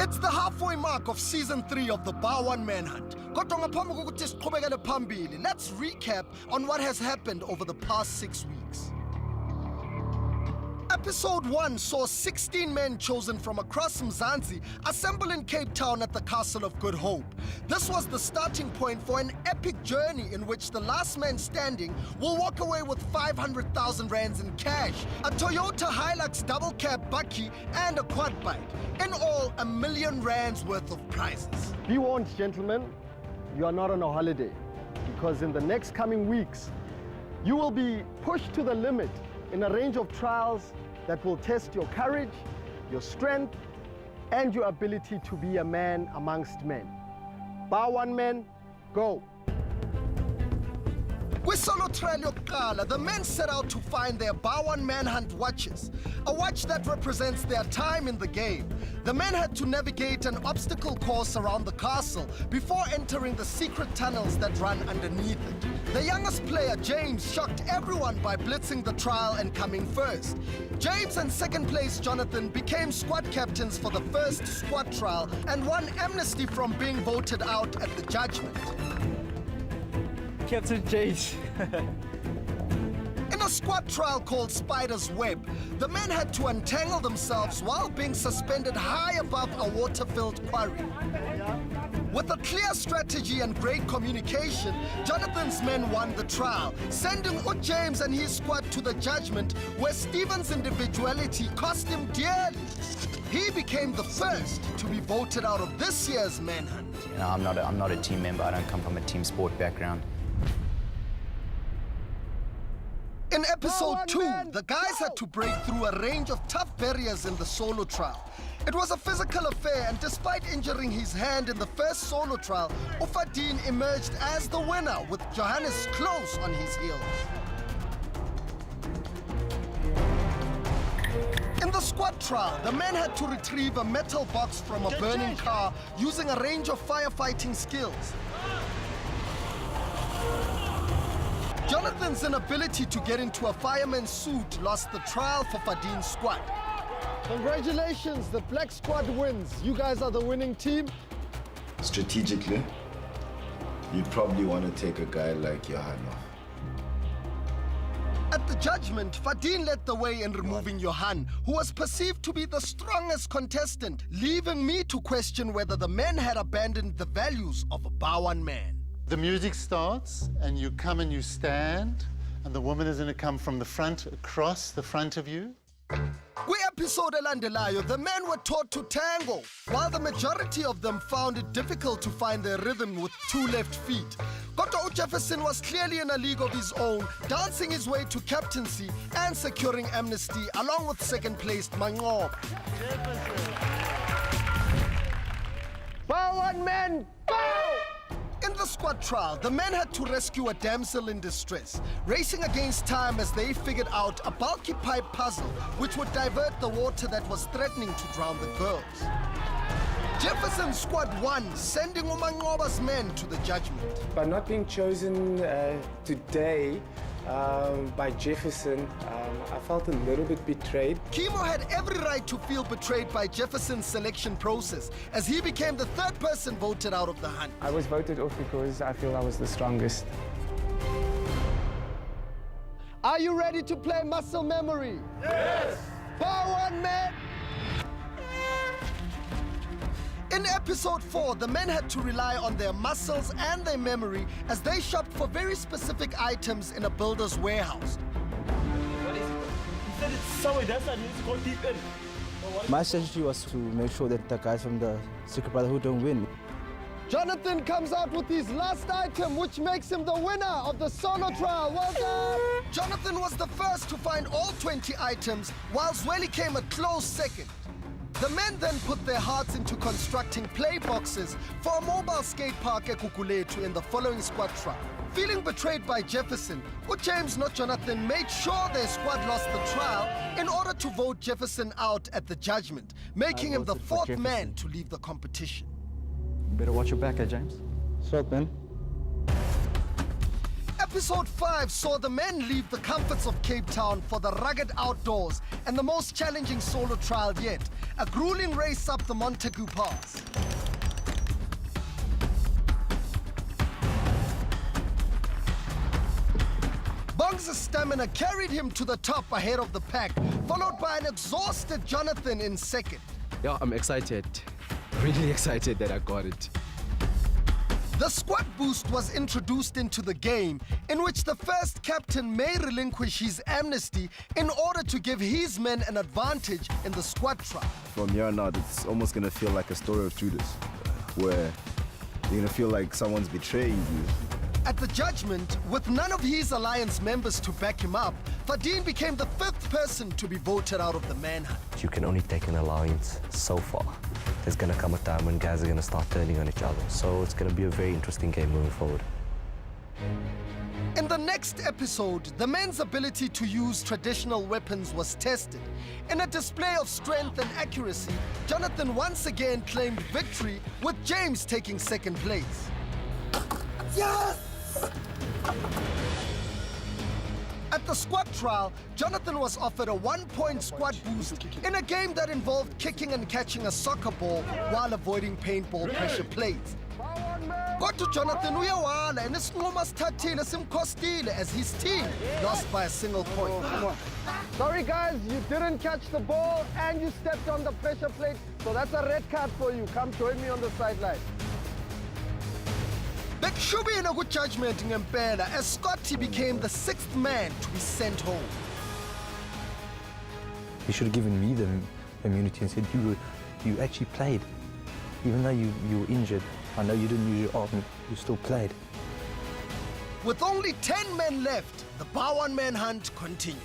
It's the halfway mark of season 3 of the Bar 1 Manhunt. Kodwa ngaphambi kokuthi siqhubekele phambili, let's recap on what has happened over the past 6 weeks. Episode 1 saw 16 men chosen from across Mzansi assemble in Cape Town at the Castle of Good Hope. This was the starting point for an epic journey in which the last man standing will walk away with 500,000 rands in cash, a Toyota Hilux double cab bakkie and a quad bike. In all, R1 million worth of prizes. Be warned, gentlemen, you are not on a holiday, because in the next coming weeks, you will be pushed to the limit in a range of trials that will test your courage, your strength, and your ability to be a man amongst men. Bar 1 men, go. With solo trail yokuqala, the men set out to find their Bar 1 Manhunt watches, a watch that represents their time in the game. The men had to navigate an obstacle course around the castle before entering the secret tunnels that run underneath it. The youngest player, James, shocked everyone by blitzing the trial and coming first. James and second place Jonathan became squad captains for the first squad trial and won amnesty from being voted out at the judgment. Captain James. In a squad trial called Spider's Web, the men had to untangle themselves while being suspended high above a water-filled quarry. With a clear strategy and great communication, Jonathan's men won the trial, sending James and his squad to the judgment, where Stephen's individuality cost him dearly. He became the first to be voted out of this year's Manhunt. You know, I'm not a team member. I don't come from a team sport background. In episode 2, the guys had to break through a range of tough barriers in the solo trial. It was a physical affair, and despite injuring his hand in the first solo trial, Ufadine emerged as the winner with Johannes close on his heels. In the squad trial, the men had to retrieve a metal box from a burning car using a range of firefighting skills. Jonathan's inability to get into a fireman's suit lost the trial for Fadine's squad. Congratulations, the black squad wins. You guys are the winning team. Strategically, you'd probably want to take a guy like Johanna. At the judgment, Fadine led the way in removing Johan, who was perceived to be the strongest contestant, leaving me to question whether the men had abandoned the values of a Bar 1 man. The music starts, and you come and you stand, and the woman is going to come from the front, across the front of you. Kwi-episode elandelayo, the men were taught to tango, while the majority of them found it difficult to find their rhythm with 2 left feet. Kodwa Jefferson was clearly in a league of his own, dancing his way to captaincy and securing amnesty, along with second-placed Manqoba. Bar 1 men, go! In the squad trial, the men had to rescue a damsel in distress, racing against time as they figured out a bulky pipe puzzle which would divert the water that was threatening to drown the girls. Jefferson's squad won, sending Umanqoba's men to the judgment. By not being chosen today by Jefferson, I felt a little bit betrayed. Kimo had every right to feel betrayed by Jefferson's selection process, as he became the 3rd person voted out of the hunt. I was voted off because I feel I was the strongest. Are you ready to play muscle memory? Yes! Bar 1 men! In episode 4, the men had to rely on their muscles and their memory as they shopped for very specific items in a builder's warehouse. What is it? He said it's so it does not need to go deep in. My strategy was to make sure that the guys from the Secret Brotherhood don't win. Jonathan comes out with his last item, which makes him the winner of the solo trial. Well done! Jonathan was the first to find all 20 items, while Zweli came a close second. The men then put their hearts into constructing play boxes for a mobile skate park at Kukuletu in the following squad trial. Feeling betrayed by Jefferson, James, not Jonathan, made sure their squad lost the trial in order to vote Jefferson out at the judgment, making him the 4th man to leave the competition. Better watch your back, James. Short, man. Episode 5 saw the men leave the comforts of Cape Town for the rugged outdoors and the most challenging solo trial yet, a grueling race up the Montagu Pass. Bongs' stamina carried him to the top ahead of the pack, followed by an exhausted Jonathan in second. Yeah, I'm excited. Really excited that I got it. The squad boost was introduced into the game, in which the first captain may relinquish his amnesty in order to give his men an advantage in the squad trial. From here on out, it's almost gonna feel like a story of Judas, where you're gonna feel like someone's betraying you. At the judgment, with none of his alliance members to back him up, Fadine became the 5th person to be voted out of the manhunt. You can only take an alliance so far. There's going to come a time when guys are going to start turning on each other. So it's going to be a very interesting game moving forward. In the next episode, the men's ability to use traditional weapons was tested. In a display of strength and accuracy, Jonathan once again claimed victory, with James taking second place. Yes! At the squad trial, Jonathan was offered a 1-point squad boost in a game that involved kicking and catching a soccer ball while avoiding paintball pressure plates. Got to Jonathan uyawala and isinquma sithathile simkhostile as his team lost by a single point. Sorry guys, you didn't catch the ball and you stepped on the pressure plate, so that's a red card for you. Come join me on the sideline. Bekshubile ku-judgment ngempela as Scotty became the 6th man to be sent home. You should have given me the immunity and said you actually played. Even though you were injured, I know you didn't use your arm, you still played. With only 10 men left, the Bowen manhunt continues.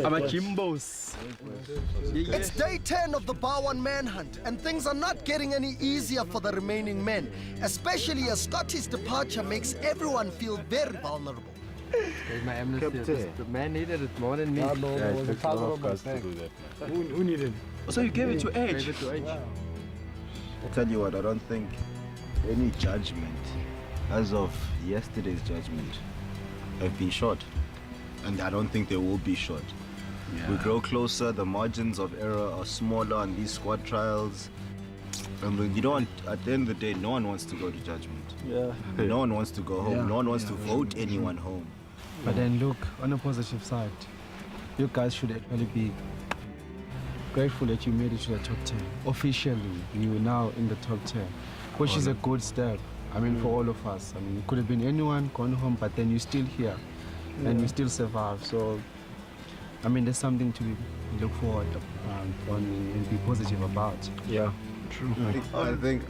I'm a Jimbos. It's day 10 of the Bowen manhunt, and things are not getting any easier for the remaining men, especially as Scotty's departure makes everyone feel very vulnerable. My amnesty. The man needed it more than me. Who needed it? So you gave it to Edge? I'll tell you what, I don't think any judgment, as of yesterday's judgment, have been shot. And I don't think they will be shot. We grow closer, the margins of error are smaller on these squad trials. And you don't, at the end of the day, no one wants to go to judgment. Yeah. No one wants to go home. No one wants to vote anyone home. But then look, on the positive side, you guys should actually be grateful that you made it to the top 10. Officially, you're now in the top 10, which is a good step. I mean, for all of us. I mean, it could have been anyone gone home, but then you're still here. And we still survive. So, I mean, there's something to look forward on and be positive about. Yeah, true. I think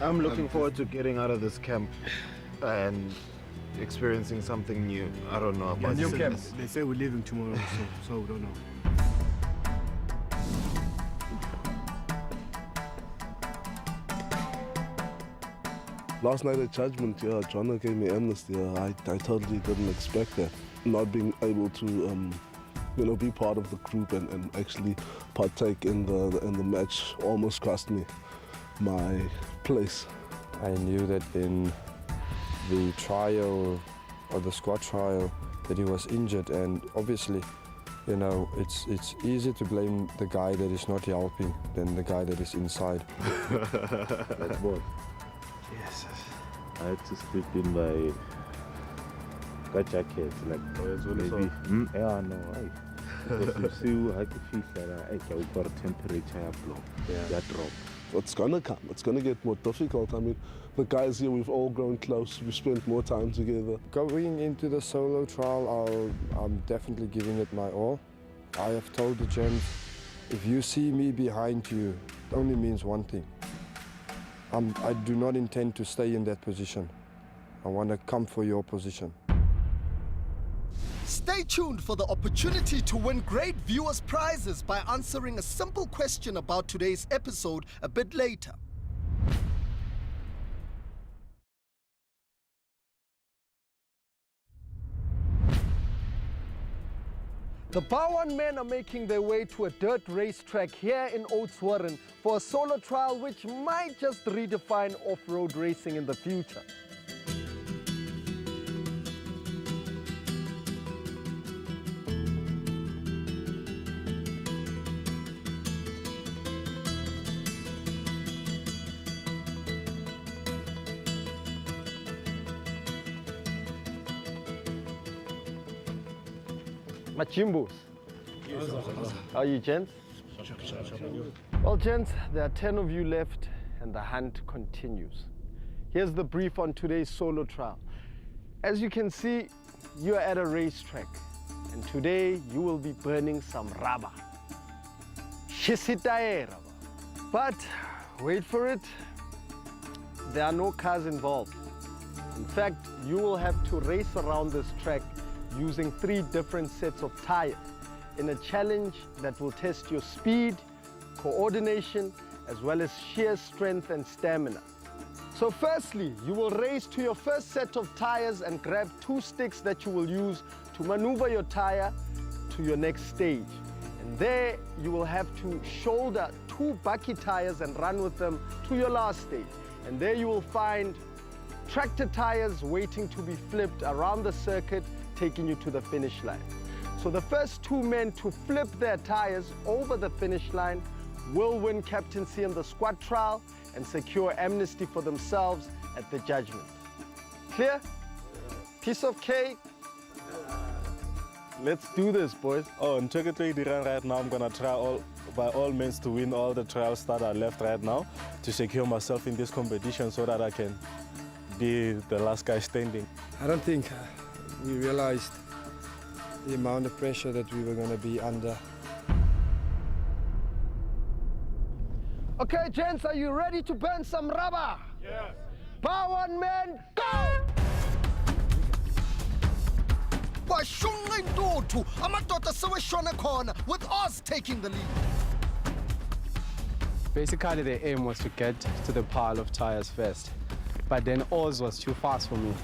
I'm looking forward to getting out of this camp and experiencing something new. I don't know about New this. camp. They say we're leaving tomorrow, so we don't know. Last night at judgment, John gave me amnesty. I totally didn't expect that. Not being able to, be part of the group and actually partake in the match almost cost me my place. I knew that in the trial or the squad trial that he was injured, and obviously, it's easier to blame the guy that is not helping than the guy that is inside. That's what. Yes. I had to sleep in my That jacket, like maybe. Yeah, no, because you see, I can feel that I got a temperature blow. That drop. It's gonna come. It's gonna get more difficult. I mean, the guys here, we've all grown close. We've spent more time together. Going into the solo trial, I'm definitely giving it my all. I have told the gents, if you see me behind you, it only means one thing. I do not intend to stay in that position. I want to come for your position. Stay tuned for the opportunity to win great viewers' prizes by answering a simple question about today's episode a bit later. The Bowen men are making their way to a dirt racetrack here in Oudtshoorn for a solo trial which might just redefine off-road racing in the future. Machimbos. How are you, gents? Well, gents, there are 10 of you left and the hunt continues. Here's the brief on today's solo trial. As you can see, you are at a racetrack and today you will be burning some rubber. But wait for it, there are no cars involved. In fact, you will have to race around this track using 3 different sets of tires in a challenge that will test your speed, coordination, as well as sheer strength and stamina. So firstly, you will race to your first set of tires and grab 2 sticks that you will use to maneuver your tire to your next stage. And there you will have to shoulder 2 bucky tires and run with them to your last stage. And there you will find tractor tires waiting to be flipped around the circuit, taking you to the finish line. So the first 2 men to flip their tires over the finish line will win captaincy in the squad trial and secure amnesty for themselves at the judgment. Clear? Piece of cake? Let's do this, boys. Oh, in right now, I'm gonna try by all means to win all the trials that are left right now to secure myself in this competition so that I can be the last guy standing. I don't think we realized the amount of pressure that we were going to be under. Okay, gents, are you ready to burn some rubber? Yes. Bowen men, go! With Oz taking the lead. Basically, the aim was to get to the pile of tires first, but then Oz was too fast for me.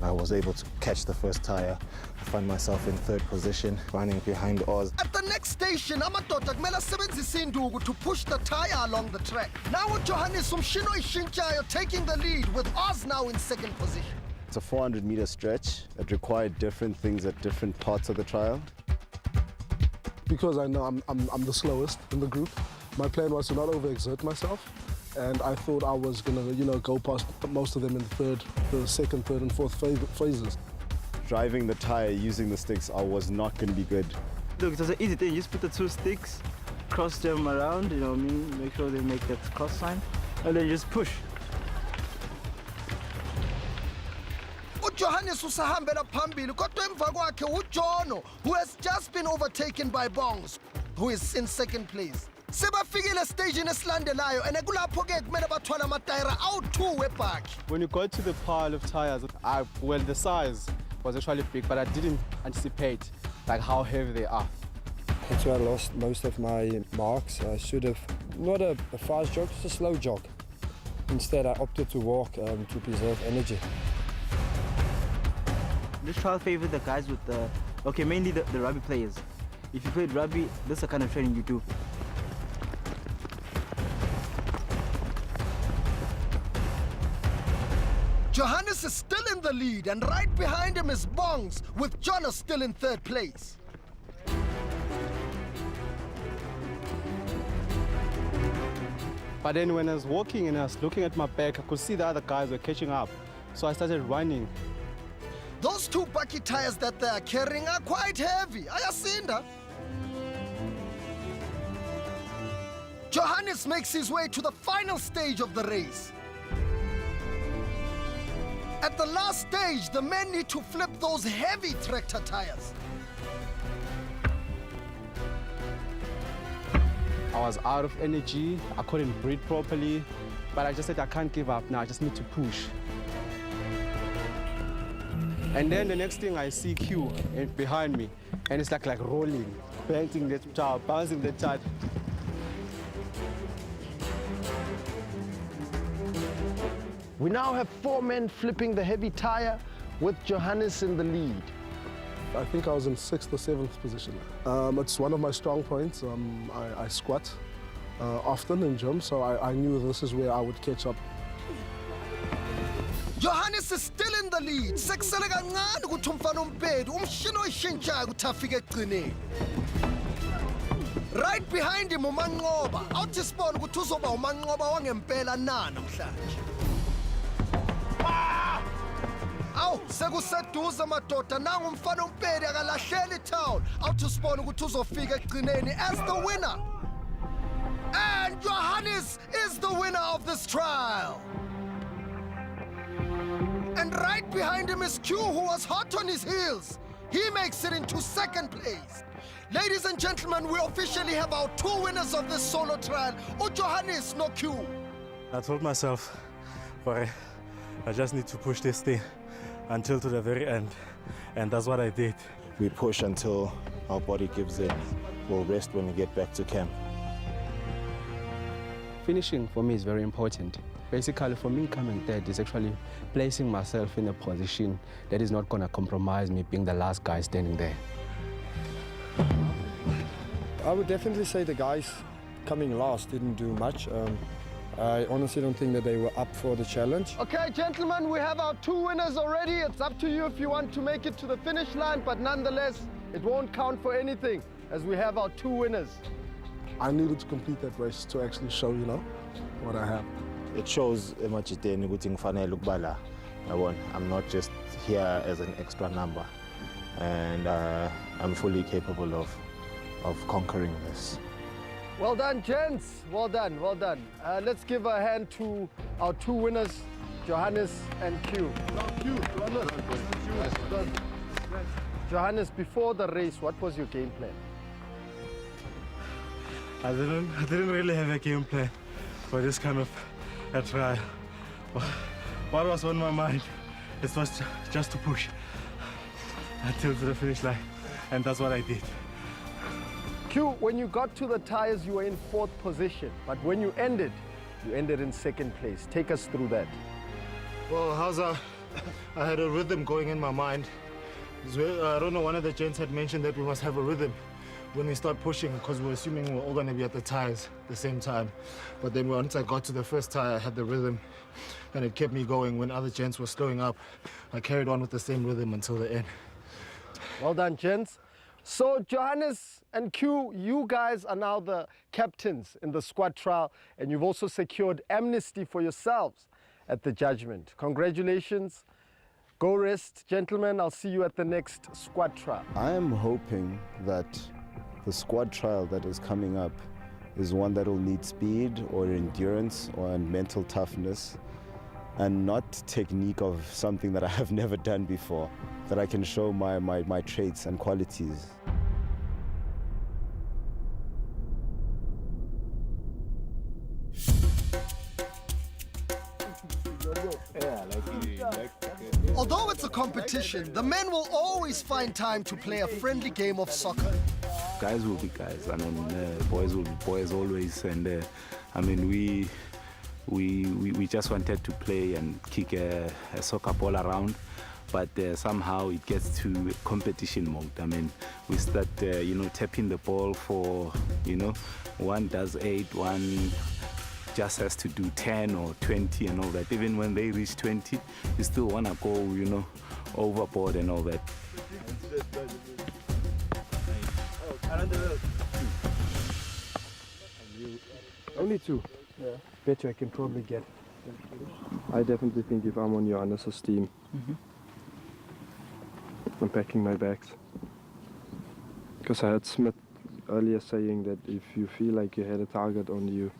I was able to catch the first tire. I found myself in 3rd position, running behind Oz. At the next station, amadoda kumele asebenzise induku to push the tire along the track. Now Johannes Umshino Ishinchayo taking the lead with Oz now in 2nd position. It's a 400-meter stretch. It required different things at different parts of the trial. Because I know I'm the slowest in the group, my plan was to not overexert myself. And I thought I was gonna, go past most of them in the 2nd, 3rd, and 4th phases. Driving the tire using the sticks, I was not gonna be good. Look, it was an easy thing. You just put the 2 sticks, cross them around, you know what I mean? Make sure they make that cross sign, and then you just push. Johannes usahambela phambili kodwa emva kwakhe uJono, who has just been overtaken by Bongs, who is in 2nd place. Sebafikile stage esilandelayo and kulapho ke kumele bathwala amatayira awu-2 webhakhi. When you got to the pile of tires, well, the size was actually big, but I didn't anticipate like how heavy they are. That's where I lost most of my marks. I should have, not a fast jog, just a slow jog. Instead, I opted to walk to preserve energy. This trial favored the guys with mainly the rugby players. If you played rugby, this is the kind of training you do. Johannes is still in the lead, and right behind him is Bongs, with Jono still in 3rd place. But then when I was walking and I was looking at my back, I could see the other guys were catching up. So I started running. Those 2 bucket tires that they are carrying are quite heavy. Ayasinda. Johannes makes his way to the final stage of the race. At the last stage, the men need to flip those heavy tractor tires. I was out of energy, I couldn't breathe properly, but I just said I can't give up now, I just need to push. And then the next thing I see Q behind me, and it's like rolling, bouncing the tire. We now have 4 men flipping the heavy tire with Johannes in the lead. I think I was in 6th or 7th position. It's one of my strong points. I squat often in gym, so I knew this is where I would catch up. Johannes is still in the lead. Sekusele kancane ukuthi umfana uMpedi umshini oyishintshayo ukuthi afike ekugcineni. Right behind him uManqoba. Awuthi sibone ukuthi uzoba uManqoba wangempela na namhlanje. Awu sekuseduze madoda nangu umfana uMpedi akalahleli town. Awuthi sibone ukuthi uzofika ekugcineni as the winner. And Johannes is the winner of this trial. And right behind him is Q, who was hot on his heels. He makes it into 2nd place. Ladies and gentlemen, we officially have our 2 winners of this solo trial, Johannes no Q. I told myself, I just need to push this thing until to the very end, and that's what I did. We push until our body gives in. We'll rest when we get back to camp. Finishing for me is very important. Basically, for me, coming third is actually placing myself in a position that is not going to compromise me being the last guy standing there. I would definitely say the guys coming last didn't do much. I honestly don't think that they were up for the challenge. Okay, gentlemen, we have our 2 winners already. It's up to you if you want to make it to the finish line, but nonetheless, it won't count for anything as we have our 2 winners. I needed to complete that race to actually show, what I have. It shows emajiteni ukuthi ngifanele ukuba la. I'm not just here as an extra number, and I'm fully capable of conquering this. Well done, gents. Well done, well done. Let's give a hand to our 2 winners, Johannes and Q. Johannes, before the race, what was your game plan? I didn't really have a game plan for this kind of a trial. What was on my mind? It was just to push until to the finish line, and that's what I did. Q, when you got to the tires, you were in 4th position, but when you ended in 2nd place. Take us through that. Well, I had a rhythm going in my mind. I don't know, one of the gents had mentioned that we must have a rhythm when we start pushing, because we're assuming we're all going to be at the tires at the same time. But then once I got to the first tire, I had the rhythm, and it kept me going. When other gents were slowing up, I carried on with the same rhythm until the end. Well done, gents. So Johannes and Q, you guys are now the captains in the squad trial, and you've also secured amnesty for yourselves at the judgment. Congratulations. Go rest, gentlemen. I'll see you at the next squad trial. I am hoping that the squad trial that is coming up is one that will need speed or endurance or mental toughness, and not technique of something that I have never done before, that I can show my traits and qualities. Although it's a competition, the men will always find time to play a friendly game of soccer. Guys will be guys. I mean, boys will be boys always. And I mean, we just wanted to play and kick a soccer ball around, but somehow it gets to competition mode. I mean, we start, tapping the ball for, one does 8, one just has to do 10 or 20 and all that. Even when they reach 20, you still want to go, overboard and all that. Only 2. Yeah. Bet you I can probably get. I definitely think if I'm on Johannes' team, I'm packing my bags. Because I heard Smith earlier saying that if you feel like you had a target on you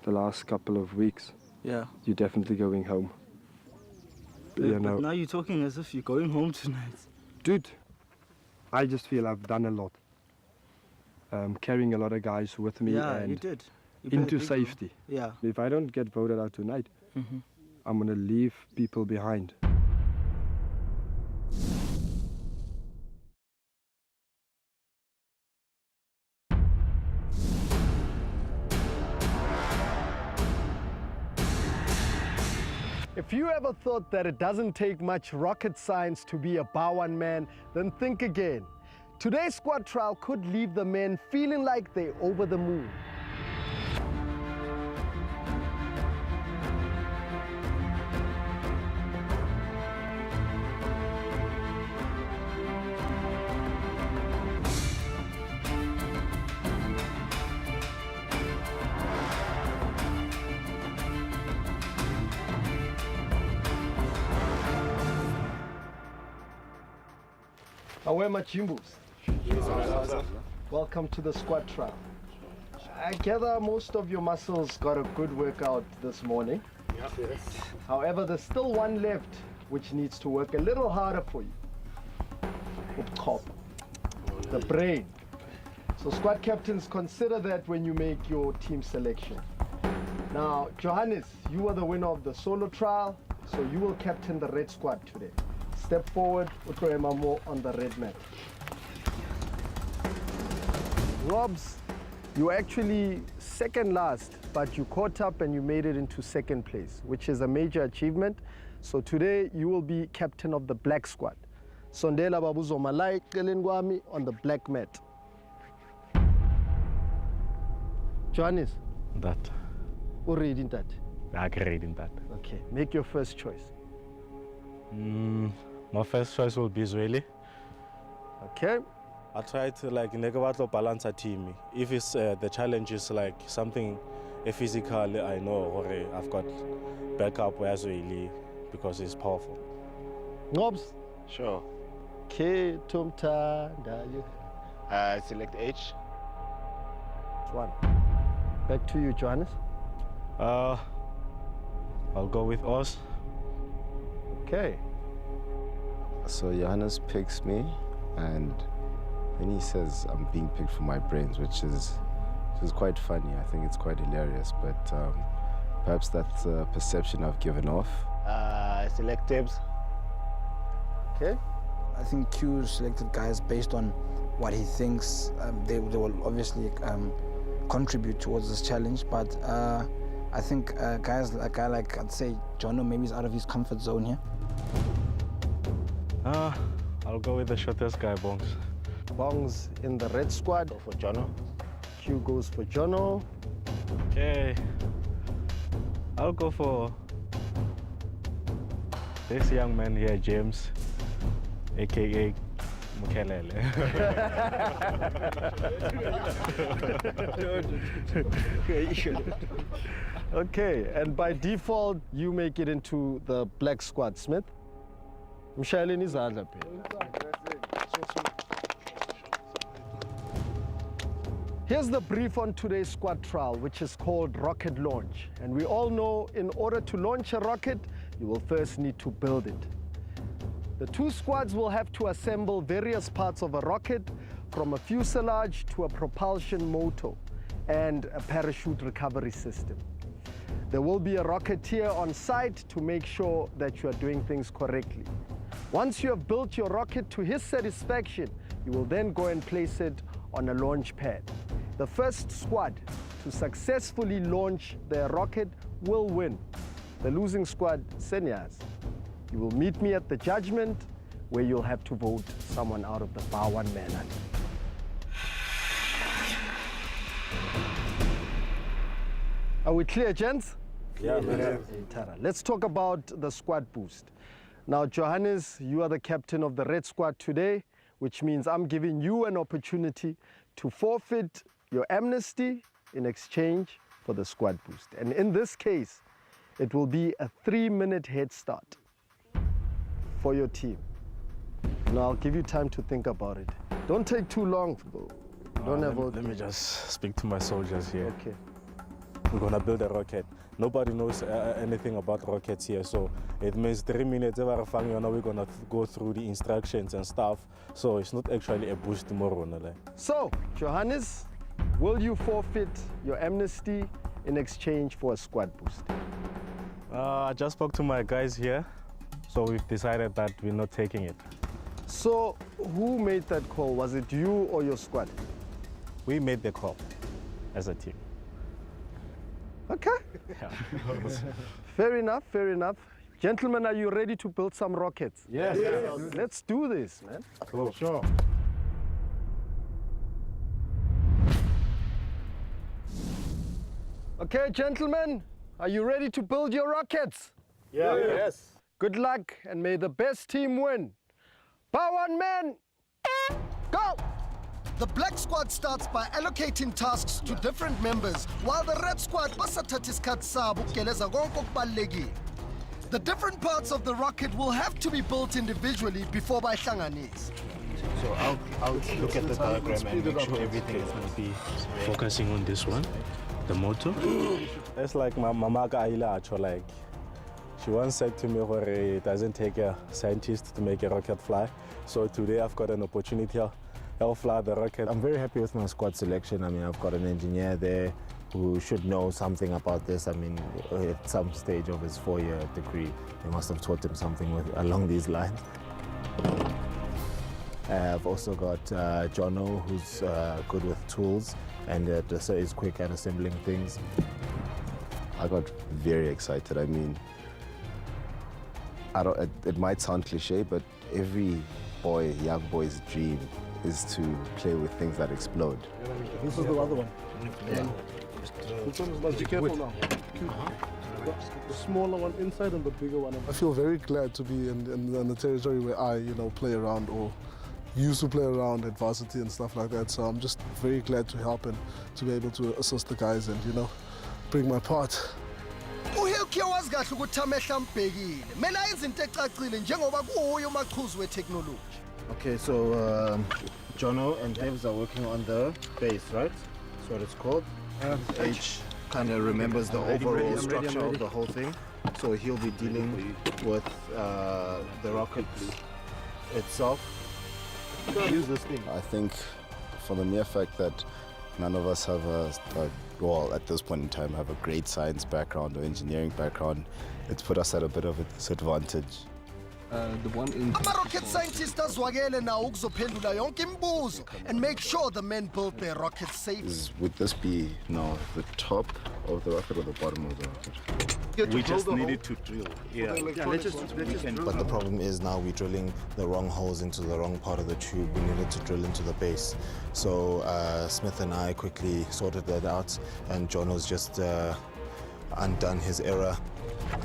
the last couple of weeks, Yeah. you're definitely going home. But now you're talking as if you're going home tonight. Dude, I just feel I've done a lot. Carrying a lot of guys with me Yeah, and you did. You played a into big role. safety. Yeah. If I don't get voted out tonight, I'm going to leave people behind. If you ever thought that it doesn't take much rocket science to be a bar one man, then think again. Today's squad trial could leave the men feeling like they're over the moon. Awe Machimbus. Welcome to the squad trial. I gather most of your muscles got a good workout this morning. However, there's still one left which needs to work a little harder for you. Cop. The brain. So squad captains, consider that when you make your team selection. Now, Johannes, you are the winner of the solo trial, so you will captain the red squad today. Step forward, Utro Emamo on the red mat. Robs, you were actually second last, but you caught up and you made it into second place, which is a major achievement. So today you will be captain of the black squad. Sondela Babuzo Malai Kelengwami on the black mat. Johannes? That. Who reading that? I can read in that. Okay, make your first choice. My first choice will be Zweli. Okay. I try to balance a team. If it's the challenge is like something physical, I know or I've got backup where Zweli because it's powerful. Nobs? Sure. Okay, Tumta. Select H. One. Back to you, Johannes. I'll go with Oz. Okay. So Johannes picks me, and then he says I'm being picked for my brains, which is quite funny. I think it's quite hilarious, but perhaps that's a perception I've given off. Select Tibbs. Okay. I think Q selected guys based on what he thinks they will obviously contribute towards this challenge, but I think a guy like, I'd say, Jono maybe is out of his comfort zone here. I'll go with the shortest guy, Bongs. Bongs in the red squad. Go for Jono. Q goes for Jono. Okay. I'll go for this young man here, James, aka Mukelele. Okay, and by default, you make it into the black squad, Smith. Mshalini Zadla. Here's the brief on today's squad trial, which is called rocket launch. And we all know in order to launch a rocket, you will first need to build it. The two squads will have to assemble various parts of a rocket, from a fuselage to a propulsion motor and a parachute recovery system. There will be a rocketeer on site to make sure that you are doing things correctly. Once you have built your rocket to his satisfaction, you will then go and place it on a launch pad. The first squad to successfully launch their rocket will win. The losing squad, seniors. You will meet me at the judgment where you'll have to vote someone out of the bar one manhunt. Are we clear, gents? Yeah. Let's talk about the squad boost. Now, Johannes, you are the captain of the red squad today, which means I'm giving you an opportunity to forfeit your amnesty in exchange for the squad boost. And in this case, it will be a 3-minute head start for your team. No, I'll give you time to think about it. Don't take too long, though. Let me just speak to my soldiers here. Okay. We're gonna build a rocket. Nobody knows anything about rockets here, so it means 3 minutes we're gonna go through the instructions and stuff. So it's not actually a boost tomorrow. So, Johannes, will you forfeit your amnesty in exchange for a squad boost? I just spoke to my guys here, so we've decided that we're not taking it. So, who made that call? Was it you or your squad? We made the call as a team. Okay. Fair enough, fair enough. Gentlemen, are you ready to build some rockets? Yes. Let's do this, man. Cool. Sure. Okay, gentlemen, are you ready to build your rockets? Yeah. Yes. Good luck, and may the best team win. Bar one man, go! The black squad starts by allocating tasks to different members, while the red squad basathathis isikhathi sabo ukugeleza konke okubalulekile. The different parts of the rocket will have to be built individually before bayihlanganise. So I'll look at the diagram and make sure everything is going to be Focusing on this one, the motor. It's like my mama Ailacho, like she once said to me, it doesn't take a scientist to make a rocket fly. So today I've got an opportunity. I'll fly the rocket. I'm very happy with my squad selection. I mean, I've got an engineer there who should know something about this. I mean, at some stage of his 4-year degree, they must have taught him something along these lines. I've also got Jono, who's good with tools and so is quick at assembling things. I got very excited. I mean, it might sound cliche, but every young boy's dream is to play with things that explode. This is the other one. Yeah. Which one is that? Be careful now. The smaller one inside and the bigger one. I feel very glad to be in the territory where I, play around or used to play around at varsity and stuff like that. So I'm just very glad to help and to be able to assist the guys and, bring my part. UHilke wazi kahle ukuthi amehla ambhekile. Mela yenza into ecacile njengoba kuyo umaqhuzu we-technology. Okay, so Jono and Devs are working on the base, right? That's what it's called. H kind of remembers the overall structure of the whole thing. So he'll be dealing with the rocket itself. Use this thing. I think for the mere fact that none of us have well, at this point in time, have a great science background or engineering background, it's put us at a bit of a disadvantage. The one in ama-rocket scientists azwakele nawo ukuzophendula yonke imibuzo and make sure the men build their rockets safe. Would this be now the top of the rocket or the bottom of the rocket? We just needed to drill. Yeah, let's just drill. But the problem is now we're drilling the wrong holes into the wrong part of the tube. We needed to drill into the base. So Smith and I quickly sorted that out, and Jono's just undone his error. I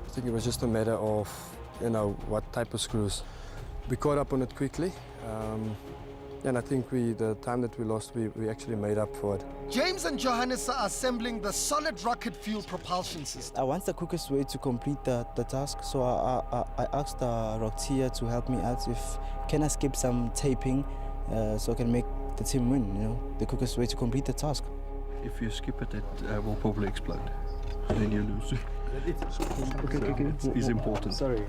think it was just a matter of, what type of screws. We caught up on it quickly, and I think the time that we lost, we actually made up for it. James and Johannes are assembling the solid rocket fuel propulsion system. I want the quickest way to complete the task, so I asked Roxia to help me out can I skip some taping so I can make the team win, the quickest way to complete the task. If you skip it, it will probably explode. And then you lose. Okay. It's important. Sorry.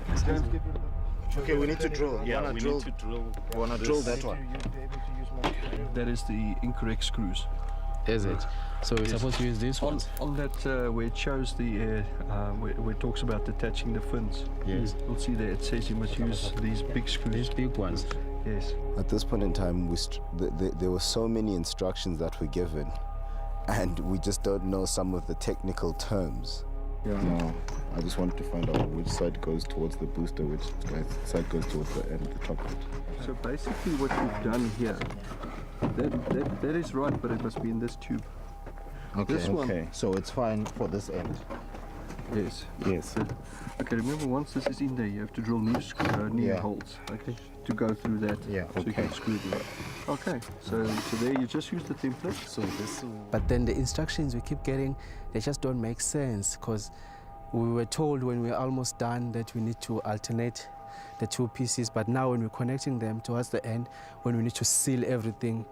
Okay, we need to drill. Yeah, we need to drill. You want to drill that one? That is the incorrect screws. Is it? So we're supposed to use this one? On that, where it shows the, where it talks about detaching the fins. Yes. You'll see there it says you must use these big screws. These big ones? Yes. At this point in time, there were so many instructions that were given, and we just don't know some of the technical terms. Yeah. No, I just wanted to find out which side goes towards the booster, which side goes towards the end, the top end. So basically what you've done here, that is right, but it must be in this tube. Okay, This one. okay. So it's fine for this end. Yes. Yes. Okay, remember once this is in there, you have to drill new Yeah. holes, okay, to go through that. Yeah, So you okay. can screw them. Okay, so there you just use the template. So this. But then the instructions we keep getting, they just don't make sense, because We were told when we were almost done that we need to alternate the two pieces, but now when we're connecting them towards the end, when we need to seal everything,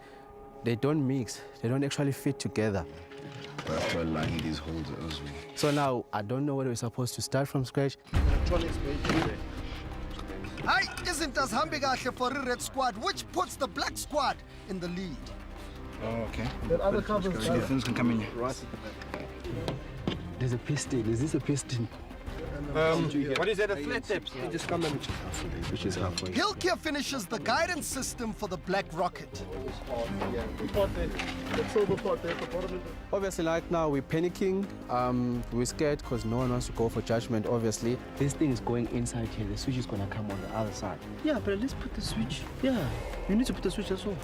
they don't mix, they don't actually fit together. We have to align these holes as well. So now, I don't know whether we're supposed to start from scratch. Hey, isn't as hambigahle for the red squad, which puts the black squad in the lead. Oh, okay. That other covers. Defense can come in. There's a piston. Is this a piston? What is that, a flat tip? Just come and which is halfway. Hilkia finishes the guidance system for the black rocket. Obviously, like now, we're panicking. We're scared because no one wants to go for judgment, obviously. This thing is going inside here. The switch is going to come on the other side. Yeah, but let's put the switch. Yeah, you need to put the switch as well.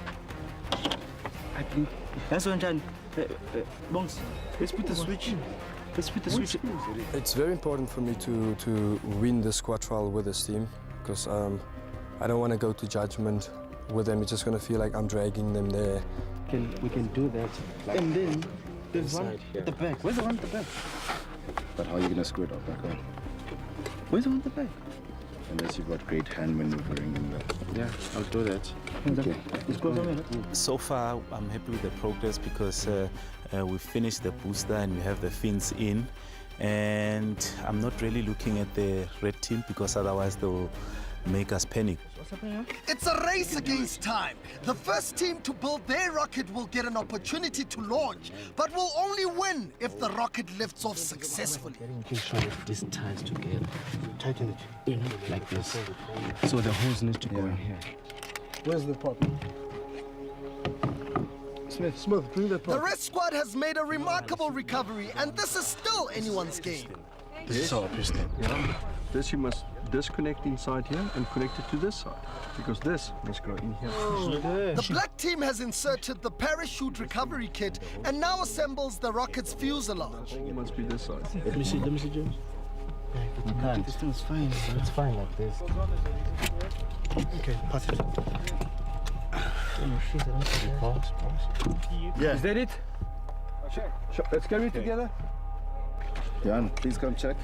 I think that's what I'm trying. Bongs, let's put the switch. Let's put the switch. It's very important for me to win the squad trial with this team because I don't want to go to judgment with them. It's just going to feel like I'm dragging them there. We can do that. Like, and then there's one at the back. Where's the one at the back? But how are you going to screw it up back on? Where's the one at the back? Unless you've got great hand maneuvering in there. Yeah, I'll do that. Okay. Let's go from here. So far, I'm happy with the progress because we finished the booster and we have the fins in. And I'm not really looking at the red team because otherwise they'll make us panic. It's a race against time. The first team to build their rocket will get an opportunity to launch, but will only win if the rocket lifts off successfully. Making sure that this ties together. Tighten it, you know, like this. So the hose needs to go in here. Where's the pot? Smith, bring that pot. The red squad has made a remarkable recovery, and this is still anyone's game. This is our piston. Yeah. This you must disconnect inside here and connect it to this side, because this must go in here. The black team has inserted the parachute recovery kit and now assembles the rocket's fuselage. It must be this side. Let me see, James. You can't. This thing's fine. It's fine like this. Okay, pass it. Yeah. Is that it? Let's carry it together. Jan, please come check.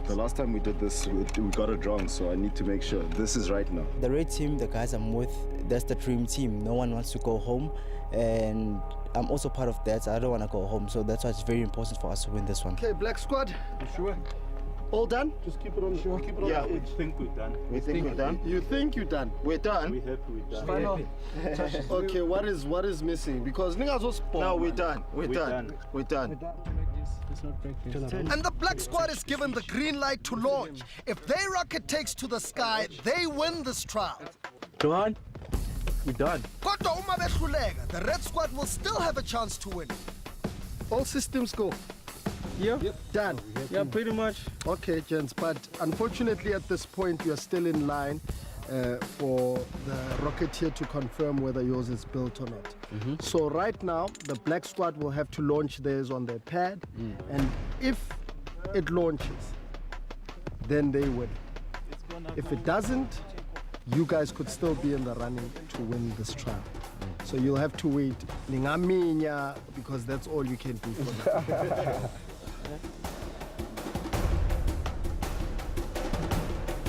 The last time we did this, we got it wrong, so I need to make sure this is right now. The red team, the guys I'm with, that's the dream team. No one wants to go home, and I'm also part of that. I don't want to go home, so that's why it's very important for us to win this one. Okay, black squad. You sure? All done? Just keep it on. Sure. Keep it on. Yeah, we think we're done. We think we're done. You think you're done? We're done. We're happy with that. Final. Okay, what is missing? Because niggas was spawn. No, we're done. We're done. We're done. And the black squad is given the green light to launch. If their rocket takes to the sky, they win this trial. Done. We're done. Kodwa uma behluleka, the red squad will still have a chance to win. All systems go. Yep. Done. Yeah, pretty much. Okay, gents, but unfortunately at this point you are still in line for the Rocketeer to confirm whether yours is built or not. So right now, the black squad will have to launch theirs on their pad, and if it launches, then they win. If it doesn't, you guys could still be in the running to win this trial. So you'll have to wait, ningaminya, because that's all you can do for them.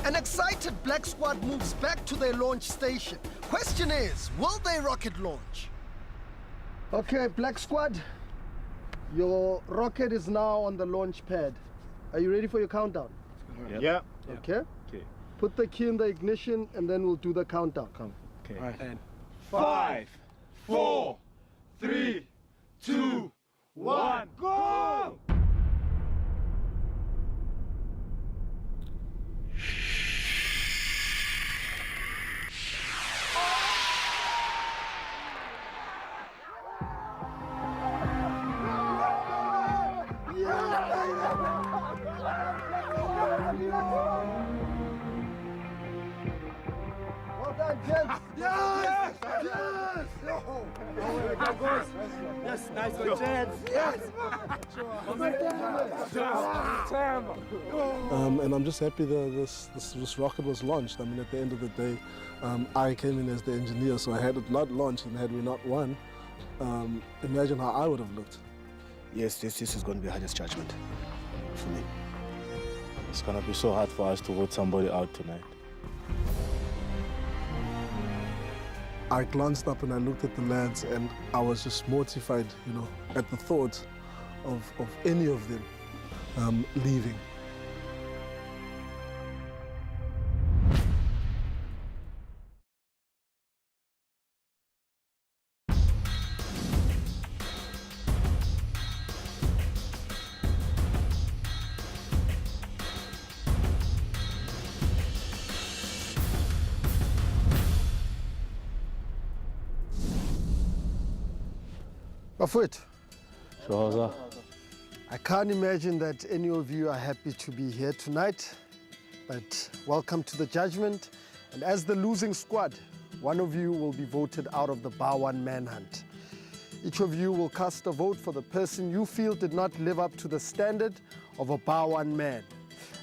An excited black squad moves back to their launch station. Question is, will they rocket launch? Okay, black squad, your rocket is now on the launch pad. Are you ready for your countdown? Yeah. Okay. Okay. Put the key in the ignition and then we'll do the countdown. Okay. All right. 5, 4, 3, 2, 1, go! Well done, gents. Yes! Yes! Yes, nice one, gents. Yes! And I'm just happy that this rocket was launched. I mean, at the end of the day, I came in as the engineer, so had it not launched and had we not won, imagine how I would have looked. Yes, this is going to be the hardest judgment for me. it's gonna be so hard for us to vote somebody out tonight. I glanced up and I looked at the lads and I was just mortified, you know, at the thought of any of them leaving. Bafwethu, Sure, sir. I can't imagine that any of you are happy to be here tonight, but welcome to the judgment. And as the losing squad, one of you will be voted out of the Bar 1 Manhunt. Each of you will cast a vote for the person you feel did not live up to the standard of a Bar 1 man.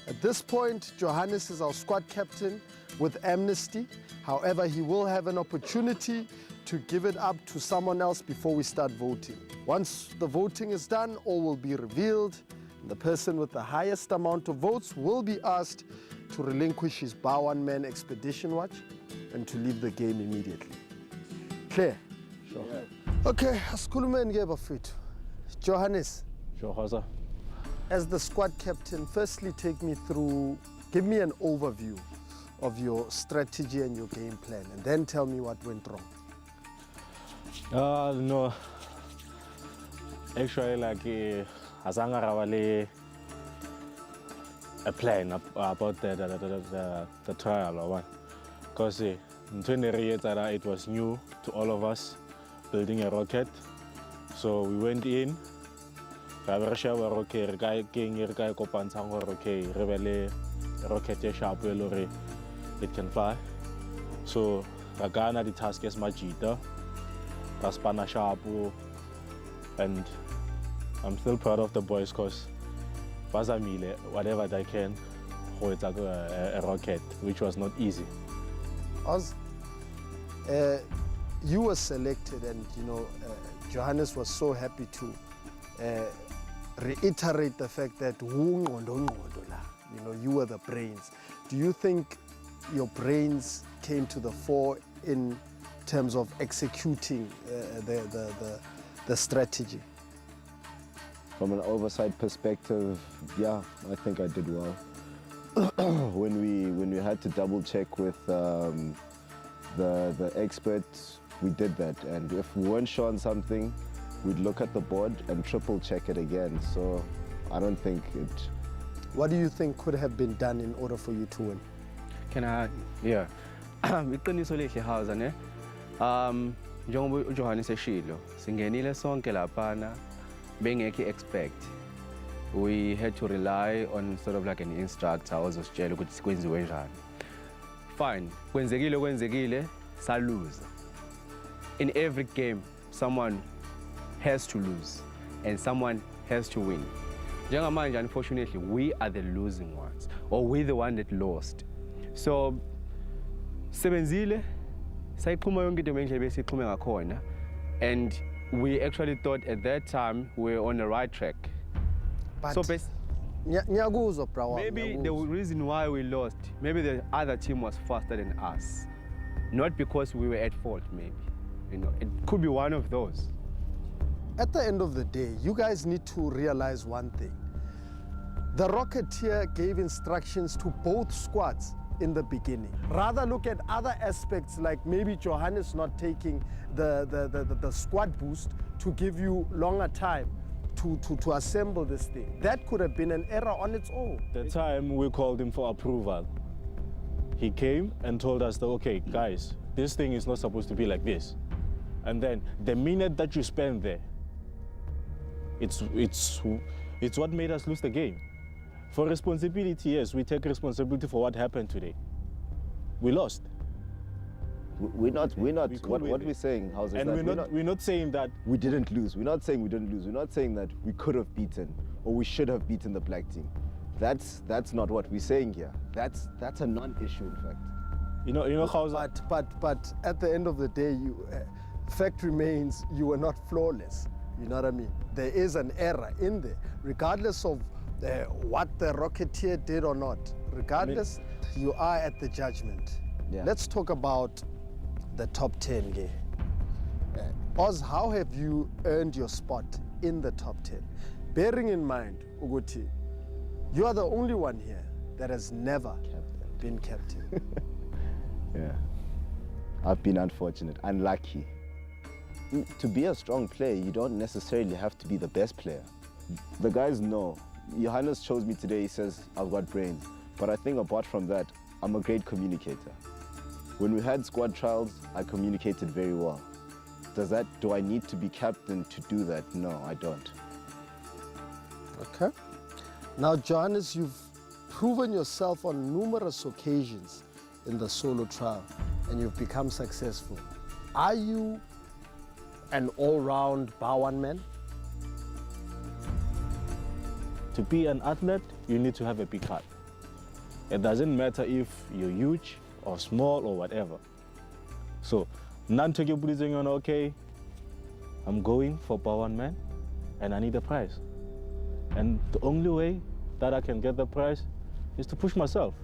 At this point, Johannes is our squad captain with amnesty. However, he will have an opportunity to give it up to someone else before we start voting. Once the voting is done, all will be revealed. The person with the highest amount of votes will be asked to relinquish his Bar 1 Man expedition watch and to leave the game immediately. Clear? Sure. Okay, asikhulumeni ke bafethu. Johannes. Sure, sir. As the squad captain, firstly give me an overview of your strategy and your game plan, and then tell me what went wrong. No. Actually, like, Azanga Ravale a plan about the trial or what. Because in 20 it was new to all of us, building a rocket. So we went in, rocket, it can fly. So Ragana the task is Majita, Raspana Shapu, and I'm still proud of the boys because Bazamile, whatever they can, hold a rocket, which was not easy. Oz, you were selected, and you know, Johannes was so happy to reiterate the fact that you know, you were the brains. Do you think your brains came to the fore in terms of executing the strategy? From an oversight perspective, yeah, I think I did well. when we had to double check with the experts, we did that. And if we weren't sure on something, we'd look at the board and triple check it again. So I don't think it... What do you think could have been done in order for you to win? Can I? Yeah. Iqiniso lihle Hausa ne. Njengoba uJohannes eshilo, singenile sonke laphana bengeke expect. We had to rely on sort of like an instructor ozositshela ukuthi kwenziwe njani. Fine, kwenzekile sa lose. In every game, someone has to lose and someone has to win. Njengamanje, unfortunately, we are the losing ones, or we're the one that lost. So, sebenzile, sayiqhuma yonke into ngendlela besiqhume ngakhona, and we actually thought at that time we were on the right track. But so maybe the reason why we lost, maybe the other team was faster than us. Not because we were at fault, maybe. You know, it could be one of those. At the end of the day, you guys need to realize one thing. The Rocketeer gave instructions to both squads in the beginning. Rather look at other aspects like maybe Johannes not taking the squad boost to give you longer time to assemble this thing. That could have been an error on its own. The time we called him for approval, he came and told us that, okay, guys, this thing is not supposed to be like this. And then the minute that you spend there, it's what made us lose the game. For responsibility, yes, we take responsibility for what happened today. We lost. What we're saying, House, is and that we're not saying that we didn't lose. We're not saying we didn't lose. We're not saying that we could have beaten or we should have beaten the black team. That's not what we're saying here. That's a non-issue, in fact. You know, House. But at the end of the day, fact remains you were not flawless. You know what I mean? There is an error in there, regardless of what the Rocketeer did or not, regardless, you are at the judgment. Yeah. Let's talk about the top 10 here. Oz, how have you earned your spot in the top 10? Bearing in mind, Uguti, you are the only one here that has never been captain. Yeah. I've been unfortunate, unlucky. To be a strong player, you don't necessarily have to be the best player. The guys know. Johannes chose me today, he says, I've got brains. But I think apart from that, I'm a great communicator. When we had squad trials, I communicated very well. Do I need to be captain to do that? No, I don't. Okay. Now, Johannes, you've proven yourself on numerous occasions in the solo trial, and you've become successful. Are you an all-round Bar1 man? To be an athlete, you need to have a big heart. It doesn't matter if you're huge or small or whatever. So, Nantoke Buddhism on okay, I'm going for Bar1 man and I need a prize. And the only way that I can get the prize is to push myself.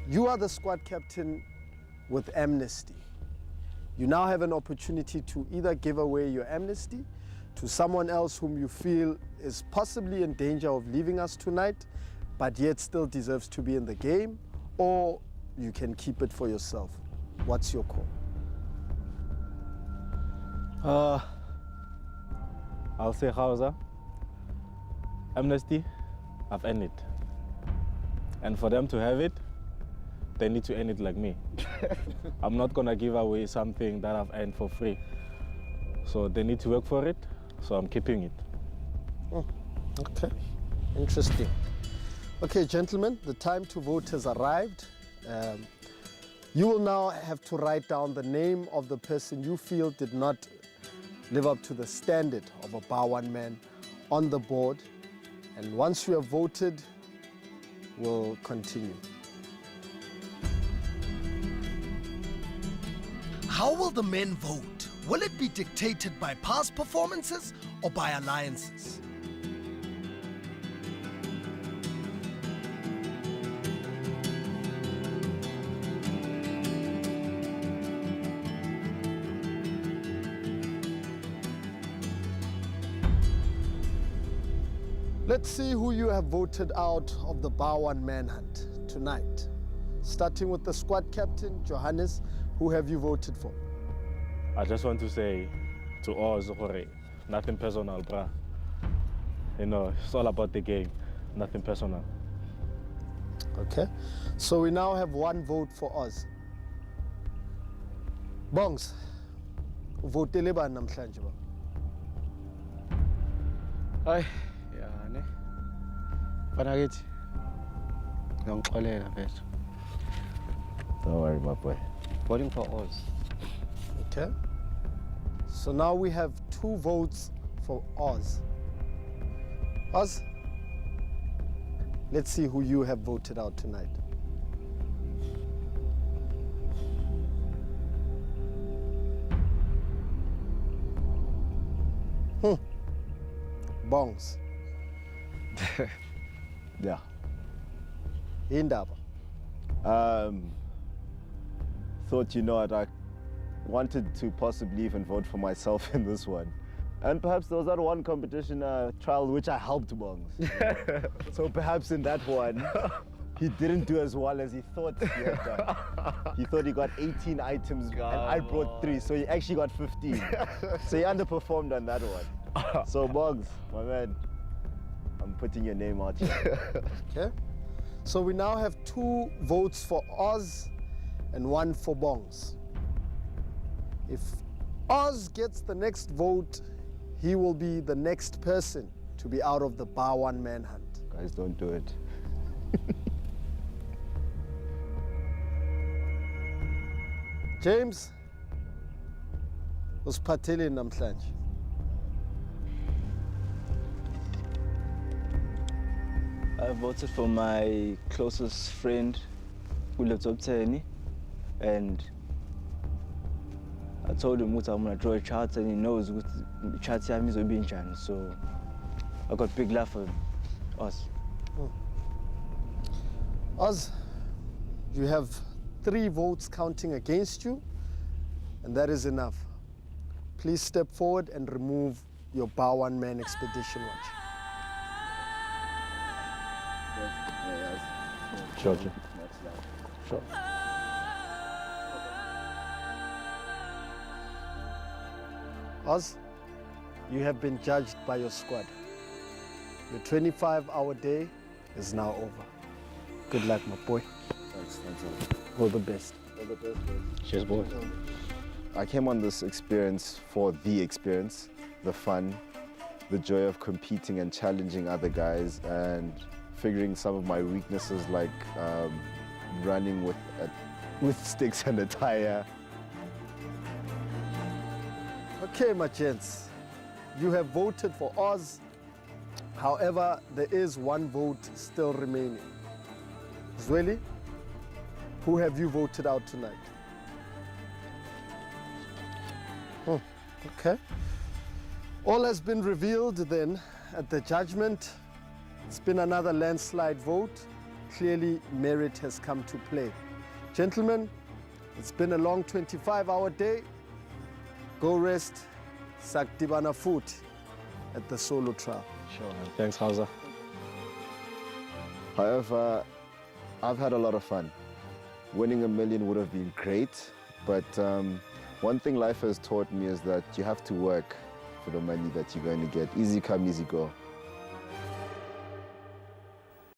You are the squad captain with amnesty. You now have an opportunity to either give away your amnesty to someone else whom you feel is possibly in danger of leaving us tonight, but yet still deserves to be in the game, or you can keep it for yourself. What's your call? I'll say Hausa. Amnesty, I've earned it. And for them to have it, they need to earn it like me. I'm not gonna give away something that I've earned for free. So they need to work for it, so I'm keeping it. Oh, okay, interesting. Okay, gentlemen, the time to vote has arrived. You will now have to write down the name of the person you feel did not live up to the standard of a Bar1 man on the board. And once you have voted, we'll continue. How will the men vote? Will it be dictated by past performances or by alliances? Let's see who you have voted out of the Bar1 manhunt tonight. Starting with the squad captain, Johannes, who have you voted for? I just want to say to Oz, nothing personal, bruh. You know, it's all about the game, nothing personal. Okay, so we now have one vote for Oz. Bongs, uvotele bani namhlanje ba? Ay, ya ne. Bana kithi. Ngixolela mfethu. Don't worry, my boy. Voting for Oz. Okay. So now we have 2 votes for Oz. Oz, let's see who you have voted out tonight. Bongs. Yeah. Indaba. Thought, you know what, I wanted to possibly even vote for myself in this one. And perhaps there was that one competition trial which I helped Bongs. So perhaps in that one, he didn't do as well as he thought he had done. He thought he got 18 items and I brought 3, so he actually got 15. So he underperformed on that one. So Bongs, my man, I'm putting your name out here. Okay. So we now have 2 votes for Oz and 1 for Bongs. If Oz gets the next vote, he will be the next person to be out of the Bar1 manhunt. Guys, don't do it. James, usiphathele namhlanje. I voted for my closest friend who lives top 10, and I told him that I'm gonna draw a chart and he knows what chart yami is njani, so I got big love for him. Oz. Oz, you have 3 votes counting against you, and that is enough. Please step forward and remove your Bar One Man Expedition watch. Sure. Sure. Oz, you have been judged by your squad. Your 25-hour day is now over. Good luck, my boy. Thanks. All the best. All the best, boys. Cheers, boy. I came on this experience for the experience, the fun, the joy of competing and challenging other guys, and figuring some of my weaknesses, like running with sticks and a tire. Okay, my gents, you have voted for Oz. However, there is 1 vote still remaining. Zweli, who have you voted out tonight? Oh, okay. All has been revealed then at the judgment. It's been another landslide vote. Clearly, merit has come to play. Gentlemen, it's been a long 25-hour day. Go rest. Sakdibana foot at the solo trial. Sure, man. Thanks, Hauser. However, I've had a lot of fun. Winning $1 million would have been great, but one thing life has taught me is that you have to work for the money that you're going to get. Easy come, easy go.